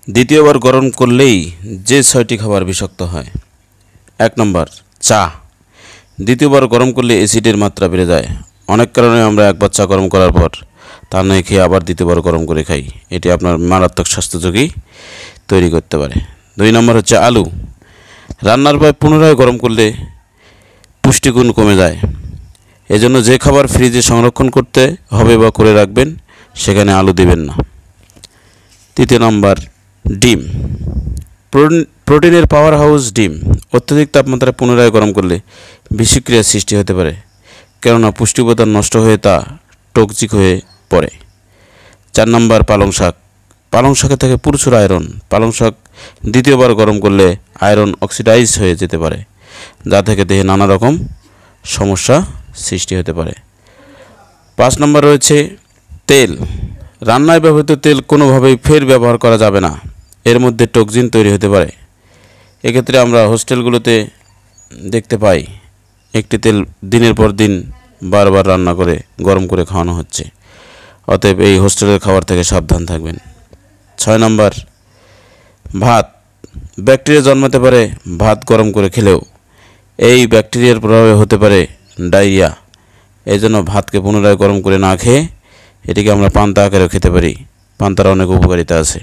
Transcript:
দ্বিতীয়বার গরম করলেই যে 6টি খাবার বিষাক্ত হয়। 1 নম্বর চা। দ্বিতীয়বার গরম করলে অ্যাসিডের মাত্রা বেড়ে যায়। অনেক কারণে আমরা একবার চা গরম করার পর তা নয় খেয়ে আবার দ্বিতীয়বার গরম করে খাই। এটি আপনার মারাত্মক স্বাস্থ্য ঝুঁকি তৈরি করতে পারে। 2 নম্বর হচ্ছে আলু। রান্নার পর পুনরায় গরম করলে পুষ্টিগুণ কমে যায়। এজন্য যে খাবার ফ্রিজে সংরক্ষণ করতে হবে বা করে রাখবেন সেখানে আলু দিবেন না। 3 নম্বর ডিম। প্রোটিনের পাওয়ার হাউস ডিম অত্যধিক তাপমাত্রায় পুনরায় গরম করলে বিষক্রিয়ার সৃষ্টি হতে পারে, কেননা পুষ্টি উপাদান নষ্ট হয়ে তা টক্সিক হয়ে পড়ে। 4 নম্বর পালং শাক। পালং শাকে থাকে প্রচুর আয়রন। পালং শাক দ্বিতীয়বার গরম করলে আয়রন অক্সিডাইজ হয়ে যেতে পারে, যা থেকে দেহে নানা রকম সমস্যা সৃষ্টি হতে পারে। 5 নম্বর রয়েছে তেল। রান্নায় ব্যবহৃত তেল কোনোভাবেই ফের ব্যবহার করা যাবে না, এর মধ্যে টক্সিন তৈরি হতে পারে। এক্ষেত্রে আমরা হোস্টেলগুলোতে দেখতে পাই একটি তেল দিনের পর দিন বারবার রান্না করে গরম করে খাওয়ানো হচ্ছে। অতএব এই হোস্টেলের খাবার থেকে সাবধান থাকবেন। 6 নম্বর ভাত। ব্যাকটেরিয়া জন্মাতে পারে ভাত গরম করে খেলেও। এই ব্যাকটেরিয়ার প্রভাবে হতে পারে ডায়রিয়া। এই জন্য ভাতকে পুনরায় গরম করে না খেয়ে এটিকে আমরা পান্তা আকারেও খেতে পারি। পান্তার অনেক উপকারিতা আছে।